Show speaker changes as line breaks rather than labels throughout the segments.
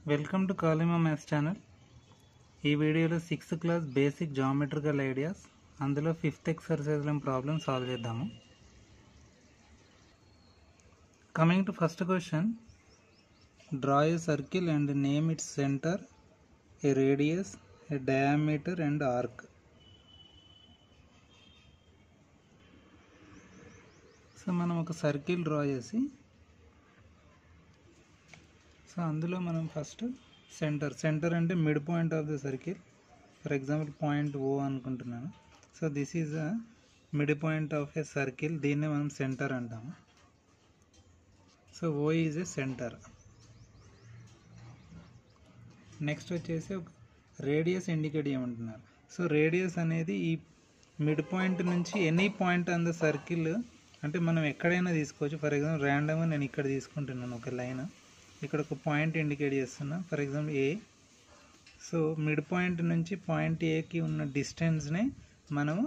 Welcome to కాలిమా maths channel. ఈ వీడియోలో 6th class basic geometrical ideas అందులో 5th ఎక్సర్సైజ్లో ప్రాబ్లమ్ సాల్వ్ చేద్దాము. Coming to first question, draw a circle and name its centre, a radius, a diameter and arc. So మనం ఒక circle draw చేసి అందులో మనం ఫస్ట్ సెంటర్ అంటే mid point of the circle. For example point O అనుకుంటున్నాను. So this is a mid point of a circle, దీన్నే మనం centre అంటాము. So O is a centre. Next వచ్చేసి ఒక రేడియస్ ఇండికేట్ చేయమంటున్నారు. సో రేడియస్ అనేది ఈ మిడ్ పాయింట్ నుంచి any point on the circle, అంటే మనం ఎక్కడైనా తీసుకోవచ్చు. ఫర్ ఎగ్జాంపుల్ ర్యాండమ్గా నేను ఇక్కడ తీసుకుంటున్నాను ఒక లైన్, ఇక్కడ ఒక పాయింట్ ఇండికేట్ చేస్తున్నా, for example A. So mid point నుంచి పాయింట్ Aకి ఉన్న డిస్టెన్స్నే మనము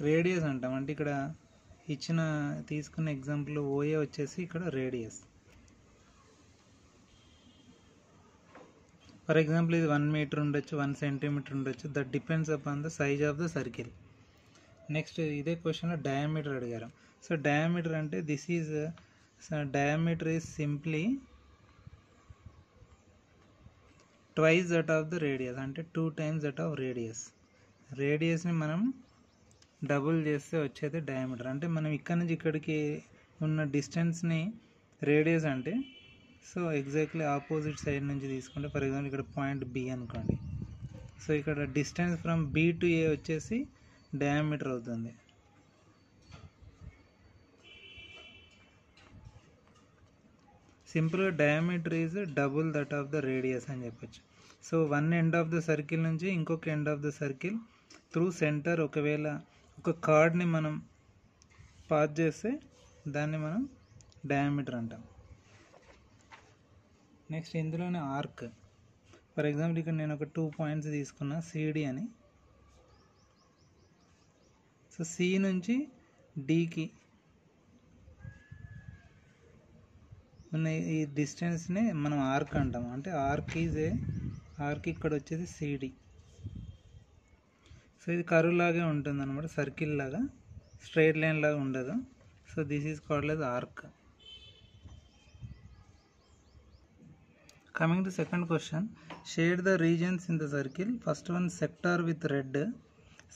రేడియస్ అంటాం. అంటే ఇక్కడ తీసుకున్న ఎగ్జాంపుల్ OA వచ్చేసి ఇక్కడ రేడియస్. ఫర్ ఎగ్జాంపుల్ ఇది 1 మీటర్ ఉండొచ్చు, 1 సెంటీమీటర్ ఉండొచ్చు, that depends upon the size of the circle. Next ఇదే క్వశ్చన్లో డయామీటర్ అడిగారు. సో డయామీటర్ అంటే this is diameter is simply twice that of the radius, అంటే 2 times that of radius. రేడియస్ని మనం double చేస్తే వచ్చేది డయామీటర్. అంటే మనం ఇక్కడ నుంచి ఇక్కడికి ఉన్న డిస్టెన్స్ని రేడియస్ అంటే, సో ఎగ్జాక్ట్లీ ఆపోజిట్ సైడ్ నుంచి తీసుకుంటే, ఫర్ ఎగ్జాంపుల్ ఇక్కడ పాయింట్ B అనుకోండి. సో ఇక్కడ distance from B to A వచ్చేసి డయామీటర్ అవుతుంది. సింపుల్గా diameter is double that of the radius అని చెప్పచ్చు. So one end of the circle నుంచి ఇంకొక end of the circle through centre ఒకవేళ ఒక కార్డ్ని మనం పాస్ చేస్తే దాన్ని మనం డయామీటర్ అంటాం. నెక్స్ట్ ఇందులోనే ఆర్క్. ఫర్ ఎగ్జాంపుల్ ఇక్కడ నేను ఒక 2 పాయింట్స్ తీసుకున్నా, CD అని. సో C నుంచి Dకి ఉన్న ఈ డిస్టెన్స్ని మనం ఆర్క్ అంటాము. అంటే ఆర్క్ ఇక్కడ వచ్చేది CD. సో ఇది కర్వ్ లాగే ఉంటుంది అనమాట, సర్కిల్ లాగా, స్ట్రైట్ లైన్ లాగా ఉండదు. So this is called as arc. Coming to second question, shade the regions in the circle. First one sector with red,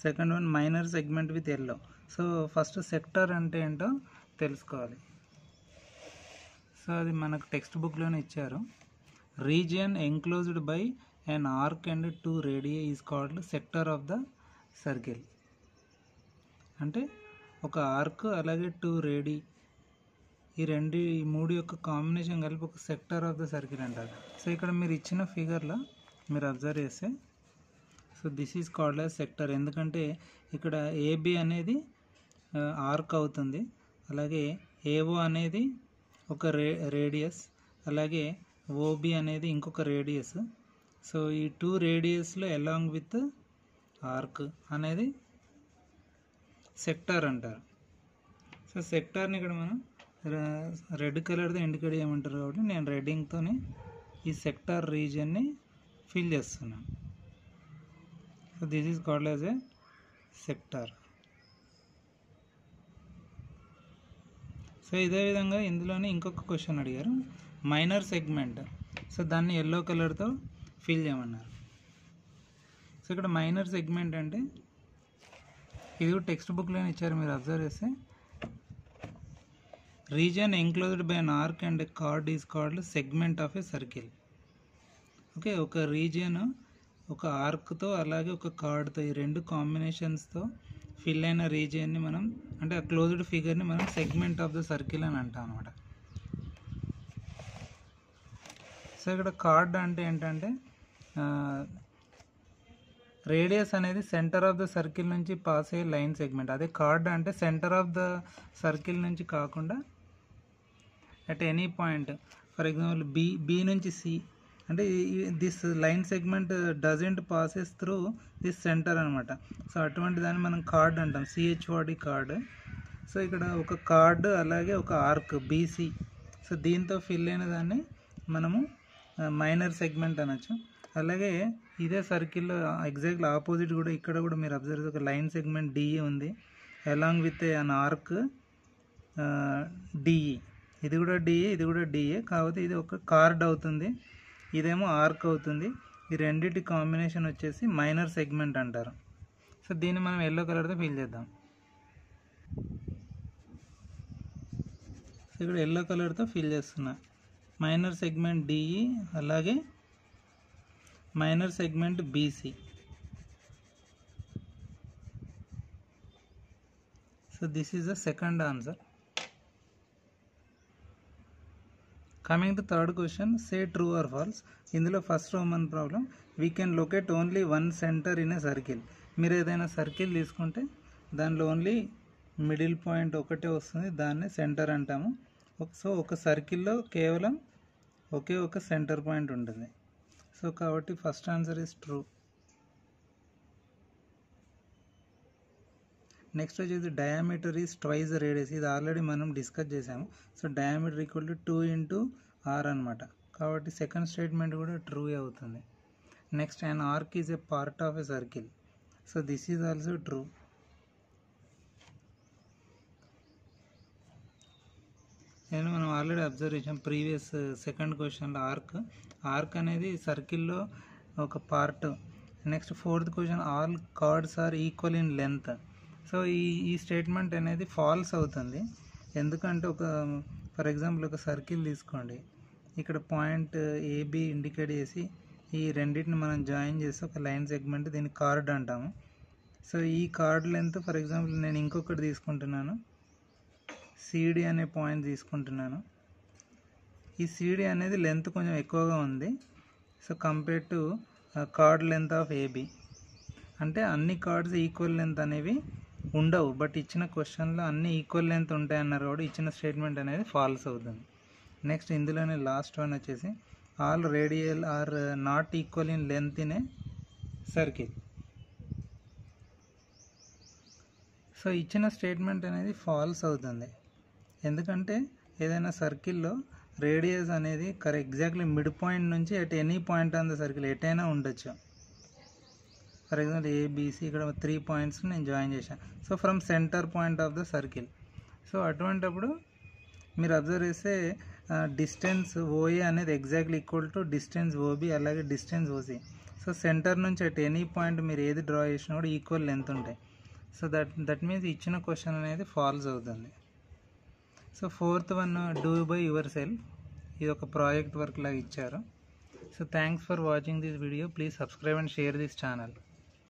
second one minor segment with yellow. So first sector అంటే ఏంటో తెలుసుకోవాలి. So అది మనకు text బుక్లోనే ఇచ్చారు. Region enclosed by an arc and 2 radius is called sector of the circle. అంటే ఒక arc అలాగే 2 రేడి, ఈ మూడు యొక్క కాంబినేషన్ కలిపి ఒక సెక్టర్ ఆఫ్ ద సర్కిల్ అంటారు. సో ఇక్కడ మీరు ఇచ్చిన ఫిగర్లో మీరు అబ్జర్వ్ చేస్తే, so this is called as sector. ఎందుకంటే ఇక్కడ AB అనేది ఆర్క్ అవుతుంది, అలాగే AO అనేది ఒక రేడియస్, అలాగే OB అనేది ఇంకొక రేడియస్. సో ఈ 2 రేడియస్లో అలాంగ్ విత్ ఆర్క్ అనేది సెక్టార్ అంటారు. సో సెక్టార్ని ఇక్కడ మనం రెడ్ కలర్తో ఇండికేట్ చేయమంటారు, కాబట్టి నేను రెడ్డింగ్తో ఈ సెక్టార్ రీజియన్ని ఫిల్ చేస్తున్నాను. So this is called as a sector. So ఇదే విధంగా ఇందులోనే ఇంకొక క్వశ్చన్ అడిగారు, మైనర్ సెగ్మెంట్. సో దాన్ని ఎల్లో కలర్తో ఫిల్ చేయమన్నారు. సో ఇక్కడ మైనర్ సెగ్మెంట్ అంటే ఇది కూడా టెక్స్ట్ బుక్లోనే ఇచ్చారు, మీరు అబ్జర్వ్ చేస్తే, region enclosed by an arc and a card is called segment of a circle. Okay, ఒక రీజియన్ ఒక ఆర్క్తో అలాగే ఒక కార్డ్తో, ఈ 2 కాంబినేషన్స్తో ఫిల్ అయిన రీజియన్ని మనం, అంటే ఆ క్లోజ్డ్ ఫిగర్ని మనం సెగ్మెంట్ ఆఫ్ ద సర్కిల్ అని అంటాం అనమాట. సో ఇక్కడ కార్డ్ అంటే ఏంటంటే, రేడియస్ అనేది సెంటర్ ఆఫ్ ద సర్కిల్ నుంచి పాస్ అయ్యే లైన్ సెగ్మెంట్. అదే కార్డ్ అంటే సెంటర్ ఆఫ్ ద సర్కిల్ నుంచి కాకుండా at any point, for example B నుంచి C, అంటే this line segment doesn't passes through this centre అనమాట. సో అటువంటి దాన్ని మనం కార్డ్ అంటాం, CHOD కార్డ్. సో ఇక్కడ ఒక కార్డ్ అలాగే ఒక ఆర్క్ BC. సో దీంతో ఫిల్ అయిన దాన్ని మనము మైనర్ సెగ్మెంట్ అనొచ్చు. అలాగే ఇదే సర్కిల్లో ఎగ్జాక్ట్లీ ఆపోజిట్ కూడా ఇక్కడ కూడా మీరు అబ్జర్వ్ ఒక లైన్ సెగ్మెంట్ డిఈ ఉంది along with an arc DE. ఇది కూడా డిఏ, ఇది కూడా డిఏ, కాకపోతే ఇది ఒక కార్డ్ అవుతుంది, ఇదేమో ఆర్క్ అవుతుంది. ఈ రెండింటి కాంబినేషన్ వచ్చేసి మైనర్ సెగ్మెంట్ అంటారు. సో దీన్ని మనం ఎల్లో కలర్తో ఫిల్ చేద్దాం. సో ఇక్కడ ఎల్లో కలర్తో ఫిల్ చేస్తున్నా. మైనర్ సెగ్మెంట్ డిఈ అలాగే minor segment BC. So this is the second answer. Coming to third question, say true or false. ఇందులో first roman problem, we can locate only one centre in a circle. మీరు ఏదైనా circle తీసుకుంటే దానిలో only middle point ఒకటే వస్తుంది, దాన్నే centre అంటాము. So ఒక సర్కిల్లో కేవలం ఒకే ఒక సెంటర్ పాయింట్ ఉంటుంది. సో కాబట్టి first answer is true. Next వచ్చేసి డయామీటర్ ఈజ్ ట్వైస్ రేడియస్. ఇది ఆల్రెడీ మనం డిస్కస్ చేసాము. So diameter equal to 2 × r అనమాట. కాబట్టి సెకండ్ స్టేట్మెంట్ కూడా ట్రూ అవుతుంది. Next and arc is a part of a circle. So this is also true. నేను మనం ఆల్రెడీ అబ్జర్వ్ చేసాం ప్రీవియస్ సెకండ్ క్వశ్చన్లో ఆర్క్ అనేది సర్కిల్లో ఒక part. Next fourth question, all cards are equal in length. So ఈ statement అనేది false అవుతుంది. ఎందుకంటే ఫర్ ఎగ్జాంపుల్ ఒక సర్కిల్ తీసుకోండి, ఇక్కడ పాయింట్ ఏబి ఇండికేట్ చేసి ఈ రెండింటిని మనం జాయిన్ చేసి ఒక లైన్ సెగ్మెంట్, దీన్ని కార్డ్ అంటాము. సో ఈ కార్డ్ లెంత్ ఫర్ ఎగ్జాంపుల్ నేను ఇంకొకటి తీసుకుంటున్నాను, సిడి అనే పాయింట్ తీసుకుంటున్నాను. ఈ సిడి అనేది లెంత్ కొంచెం ఎక్కువగా ఉంది. So compare to chord length of AB. అంటే అన్ని కార్డ్స్ ఈక్వల్ లెంత్ అనేవి ఉండవు, బట్ ఇచ్చిన క్వశ్చన్లో అన్ని ఈక్వల్ లెంత్ ఉంటాయన్నారు కాబట్టి ఇచ్చిన స్టేట్మెంట్ అనేది ఫాల్స్ అవుతుంది. నెక్స్ట్ ఇందులోనే లాస్ట్ వన్ వచ్చేసి, all radial are not equal in length in a circle. So ఇచ్చిన స్టేట్మెంట్ అనేది ఫాల్స్ అవుతుంది. ఎందుకంటే ఏదైనా సర్కిల్లో రేడియస్ అనేది ఎగ్జాక్ట్లీ మిడ్ పాయింట్ నుంచి at any point on the circle ఎటైనా ఉండొచ్చు. ఫర్ ఎగ్జాంపుల్ ఏబిసి ఇక్కడ 3 పాయింట్స్ నేను జాయిన్ చేశాను. So from centre point of the circle. So అటువంటప్పుడు మీరు అబ్జర్వ్ చేస్తే డిస్టెన్స్ ఓఏ అనేది exactly equal to distance OB అలాగే డిస్టెన్స్ ఓసి. సో సెంటర్ నుంచి అట్ ఎనీ పాయింట్ మీరు ఏది డ్రా చేసినా కూడా ఈక్వల్ లెంత్ ఉంటాయి. సో దట్ మీన్స్ ఇచ్చిన క్వశ్చన్ అనేది ఫాల్స్ అవుతుంది. So fourth one, do by yourself. ఇది ఒక ప్రాజెక్ట్ వర్క్ లాగా ఇచ్చారు. So thanks for watching this video. Please subscribe and share this channel.